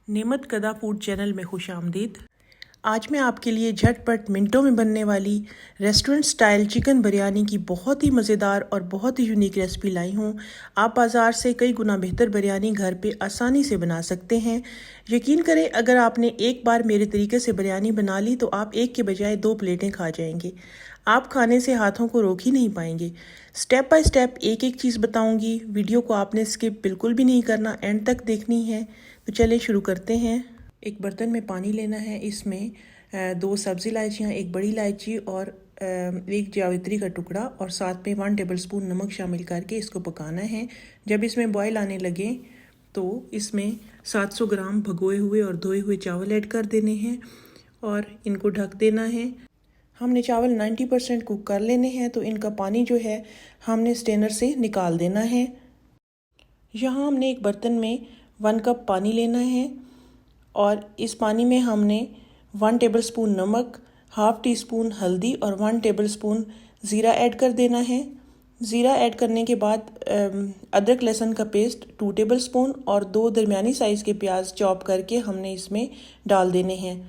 नेमत कदा food channel में खुश आमदीद। आज मैं आपके लिए झटपट मिनटों में बनने वाली रेस्टोरेंट स्टाइल चिकन बिरयानी की बहुत ही मज़ेदार और बहुत ही यूनिक रेसिपी लाई हूँ। आप बाज़ार से कई गुना बेहतर बिरयानी घर पे आसानी से बना सकते हैं। यकीन करें, अगर आपने एक बार मेरे तरीके से बिरयानी बना ली तो आप एक के बजाय 2 प्लेटें खा जाएंगे। आप खाने से हाथों को रोक ही नहीं पाएंगे। स्टेप बाय स्टेप एक एक चीज़ बताऊंगी। वीडियो को आपने स्किप बिल्कुल भी नहीं करना, एंड तक देखनी है। तो चलिए शुरू करते हैं। एक बर्तन में पानी लेना है। इसमें 2 सब्ज़ी इलायचियाँ, एक बड़ी इलायची और एक जावित्री का टुकड़ा और साथ में 1 टेबलस्पून नमक शामिल करके इसको पकाना है। जब इसमें बॉयल आने लगे तो इसमें 700 ग्राम भगोए हुए और धोए हुए चावल ऐड कर देने हैं और इनको ढक देना है। हमने चावल 90% कुक कर लेने हैं, तो इनका पानी जो है हमने स्ट्रेनर से निकाल देना है। यहाँ हमने एक बर्तन में 1 कप पानी लेना है और इस पानी में हमने 1 टेबलस्पून नमक, हाफ टी स्पून हल्दी और 1 टेबलस्पून ज़ीरा ऐड कर देना है। ज़ीरा ऐड करने के बाद अदरक लहसुन का पेस्ट 2 टेबलस्पून और 2 दरमियानी साइज़ के प्याज चॉप करके हमने इसमें डाल देने हैं।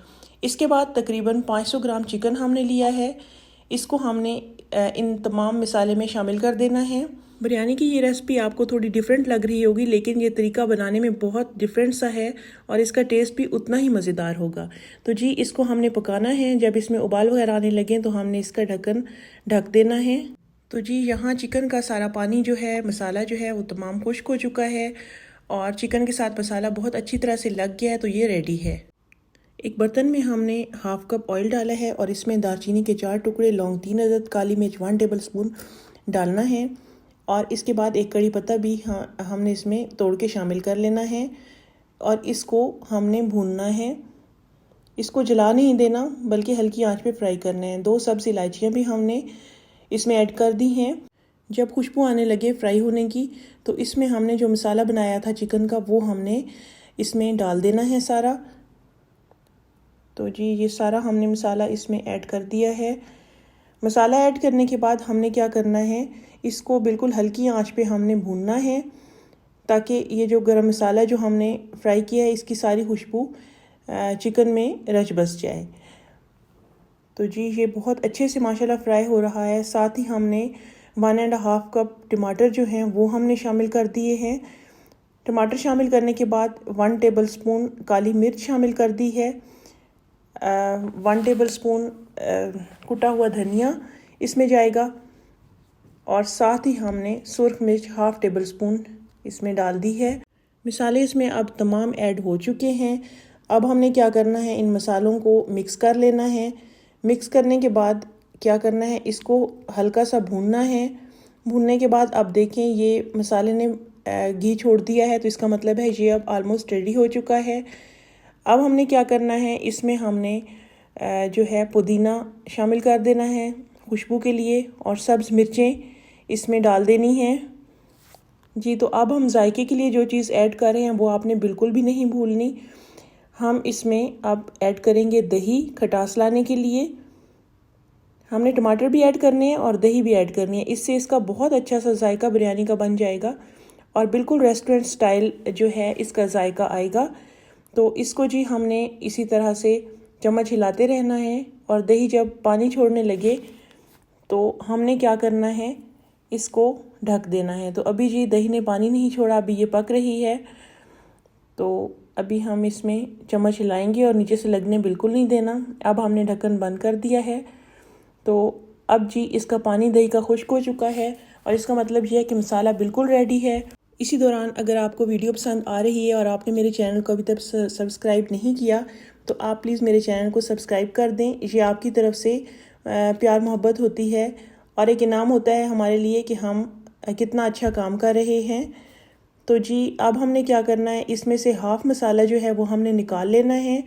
इसके बाद तकरीबन 500 ग्राम चिकन हमने लिया है। इसको हमने इन तमाम मसाले में शामिल कर देना है। बिरयानी की ये रेसिपी आपको थोड़ी डिफरेंट लग रही होगी, लेकिन ये तरीका बनाने में बहुत डिफरेंट सा है और इसका टेस्ट भी उतना ही मज़ेदार होगा। तो जी, इसको हमने पकाना है। जब इसमें उबाल वगैरह आने लगे तो हमने इसका ढक्कन ढक देना है। तो जी, यहाँ चिकन का सारा पानी जो है, मसाला जो है वो तमाम खुश्क हो चुका है और चिकन के साथ मसाला बहुत अच्छी तरह से लग गया है। तो ये रेडी है। एक बर्तन में हमने हाफ कप ऑयल डाला है और इसमें दालचीनी के 4 टुकड़े, लौंग 3 अदद, काली मिर्च 1 टेबलस्पून डालना है और इसके बाद एक कड़ी पत्ता भी हमने इसमें तोड़ के शामिल कर लेना है और इसको हमने भूनना है। इसको जला नहीं देना, बल्कि हल्की आंच पे फ्राई करना है। 2 सब्ज़ इलायचियाँ भी हमने इसमें ऐड कर दी हैं। जब खुशबू आने लगे फ्राई होने की तो इसमें हमने जो मसाला बनाया था चिकन का वो हमने इसमें डाल देना है सारा। तो जी, ये सारा हमने मसाला इसमें ऐड कर दिया है। मसाला ऐड करने के बाद हमने क्या करना है, इसको बिल्कुल हल्की आंच पे हमने भूनना है ताकि ये जो गरम मसाला जो हमने फ्राई किया है इसकी सारी खुशबू चिकन में रच बस जाए। तो जी, ये बहुत अच्छे से माशाल्लाह फ्राई हो रहा है। साथ ही हमने 1.5 कप टमाटर जो हैं वो हमने शामिल कर दिए हैं। टमाटर शामिल करने के बाद 1 टेबलस्पून काली मिर्च शामिल कर दी है, 1 टेबलस्पून कुटा हुआ धनिया इसमें जाएगा और साथ ही हमने सुर्ख मिर्च हाफ टेबलस्पून इसमें डाल दी है। मसाले इसमें अब तमाम ऐड हो चुके हैं। अब हमने क्या करना है, इन मसालों को मिक्स कर लेना है। मिक्स करने के बाद क्या करना है, इसको हल्का सा भूनना है। भूनने के बाद अब देखें ये मसाले ने घी छोड़ दिया है, तो इसका मतलब है ये अब ऑलमोस्ट रेडी हो चुका है। अब हमने क्या करना है, इसमें हमने जो है पुदीना शामिल कर देना है खुशबू के लिए और सब्ज़ मिर्चें इसमें डाल देनी है। जी, तो अब हम जायके के लिए जो चीज़ ऐड कर रहे हैं वो आपने बिल्कुल भी नहीं भूलनी। हम इसमें अब ऐड करेंगे दही, खटास लाने के लिए। हमने टमाटर भी ऐड करने हैं और दही भी ऐड करनी है। इससे इसका बहुत अच्छा सा जायका बिरयानी का बन जाएगा और बिल्कुल रेस्टोरेंट स्टाइल जो है इसका जायका आएगा। तो इसको जी हमने इसी तरह से चम्मच हिलाते रहना है और दही जब पानी छोड़ने लगे तो हमने क्या करना है, इसको ढक देना है। तो अभी जी दही ने पानी नहीं छोड़ा, अभी ये पक रही है। तो अभी हम इसमें चम्मच हिलाएंगे और नीचे से लगने बिल्कुल नहीं देना। अब हमने ढक्कन बंद कर दिया है। तो अब जी इसका पानी दही का खुश्क हो चुका है और इसका मतलब यह है कि मसाला बिल्कुल रेडी है। इसी दौरान अगर आपको वीडियो पसंद आ रही है और आपने मेरे चैनल को अभी तक सब्सक्राइब नहीं किया तो आप प्लीज़ मेरे चैनल को सब्सक्राइब कर दें। ये आपकी तरफ से प्यार मोहब्बत होती है और एक इनाम होता है हमारे लिए कि हम कितना अच्छा काम कर रहे हैं। तो जी, अब हमने क्या करना है, इसमें से हाफ़ मसाला जो है वो हमने निकाल लेना है।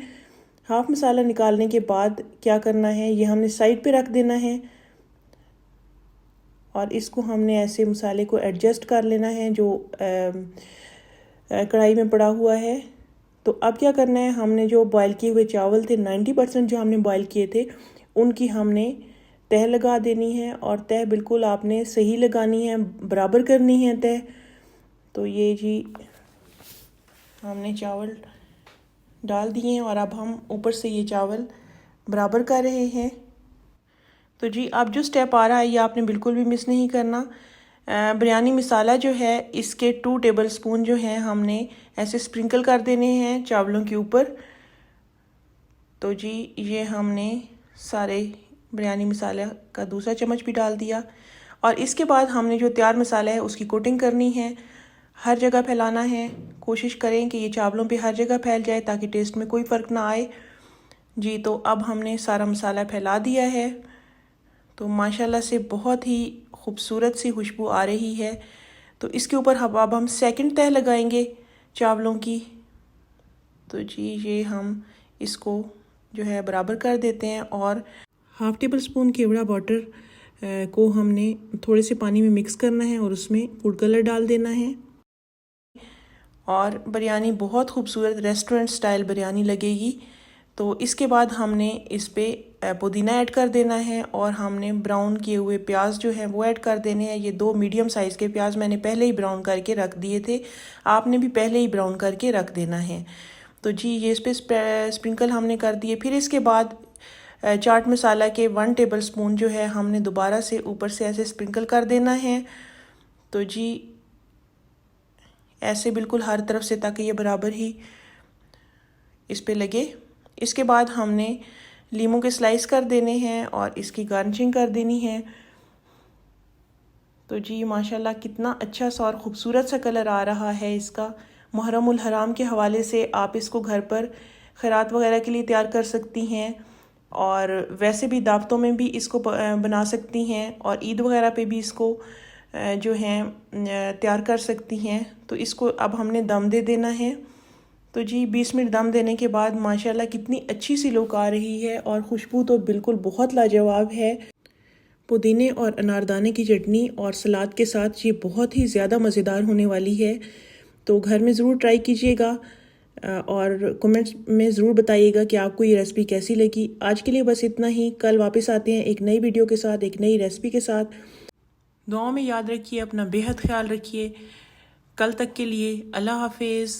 हाफ़ मसाला निकालने के बाद क्या करना है, ये हमने साइड पे रख देना है और इसको हमने ऐसे मसाले को एडजस्ट कर लेना है जो कढ़ाई में पड़ा हुआ है। तो अब क्या करना है, हमने जो बॉयल किए हुए चावल थे 90% जो हमने बॉयल किए थे उनकी हमने तह लगा देनी है और तह बिल्कुल आपने सही लगानी है, बराबर करनी है तह। तो ये जी हमने चावल डाल दिए हैं और अब हम ऊपर से ये चावल बराबर कर रहे हैं। तो जी अब जो स्टेप आ रहा है ये आपने बिल्कुल भी मिस नहीं करना। बिरयानी मसाला जो है इसके 2 टेबलस्पून जो हैं हमने ऐसे स्प्रिंकल कर देने हैं चावलों के ऊपर। तो जी ये हमने सारे बिरयानी मसाला का दूसरा चम्मच भी डाल दिया और इसके बाद हमने जो तैयार मसाला है उसकी कोटिंग करनी है, हर जगह फैलाना है। कोशिश करें कि ये चावलों पे हर जगह फैल जाए ताकि टेस्ट में कोई फ़र्क ना आए। जी तो अब हमने सारा मसाला फैला दिया है। तो माशाल्लाह से बहुत ही खूबसूरत सी खुशबू आ रही है। तो इसके ऊपर अब हम सेकंड तह लगाएंगे चावलों की। तो जी ये हम इसको जो है बराबर कर देते हैं और हाफ़ टेबल स्पून केवड़ा वाटर को हमने थोड़े से पानी में मिक्स करना है और उसमें फूड कलर डाल देना है और बिरयानी बहुत खूबसूरत रेस्टोरेंट स्टाइल बिरयानी लगेगी। तो इसके बाद हमने इस पे पुदीना ऐड कर देना है और हमने ब्राउन किए हुए प्याज जो हैं वो ऐड कर देने हैं। ये 2 मीडियम साइज़ के प्याज मैंने पहले ही ब्राउन करके रख दिए थे, आपने भी पहले ही ब्राउन करके रख देना है। तो जी ये इस पर स्प्रिंकल हमने कर दिए। फिर इसके बाद चाट मसाला के 1 टेबलस्पून जो है हमने दोबारा से ऊपर से ऐसे स्प्रिंकल कर देना है। तो जी ऐसे बिल्कुल हर तरफ से ताकि ये बराबर ही इस पे लगे। इसके बाद हमने लीमू के स्लाइस कर देने हैं और इसकी गार्निशिंग कर देनी है। तो जी माशाल्लाह कितना अच्छा सा और ख़ूबसूरत सा कलर आ रहा है इसका। मुहर्रमुल हराम के हवाले से आप इसको घर पर खैरात वगैरह के लिए तैयार कर सकती हैं और वैसे भी दावतों में भी इसको बना सकती हैं और ईद वगैरह पे भी इसको जो हैं तैयार कर सकती हैं। तो इसको अब हमने दम दे देना है। तो जी 20 मिनट दम देने के बाद माशाल्लाह कितनी अच्छी सी लुक आ रही है और खुशबू तो बिल्कुल बहुत लाजवाब है। पुदीने और अनारदाने की चटनी और सलाद के साथ ये बहुत ही ज़्यादा मज़ेदार होने वाली है। तो घर में ज़रूर ट्राई कीजिएगा और कमेंट्स में ज़रूर बताइएगा कि आपको ये रेसिपी कैसी लगी। आज के लिए बस इतना ही। कल वापस आते हैं एक नई वीडियो के साथ, एक नई रेसिपी के साथ। दुआओं में याद रखिए, अपना बेहद ख्याल रखिए। कल तक के लिए अल्लाह हाफिज़।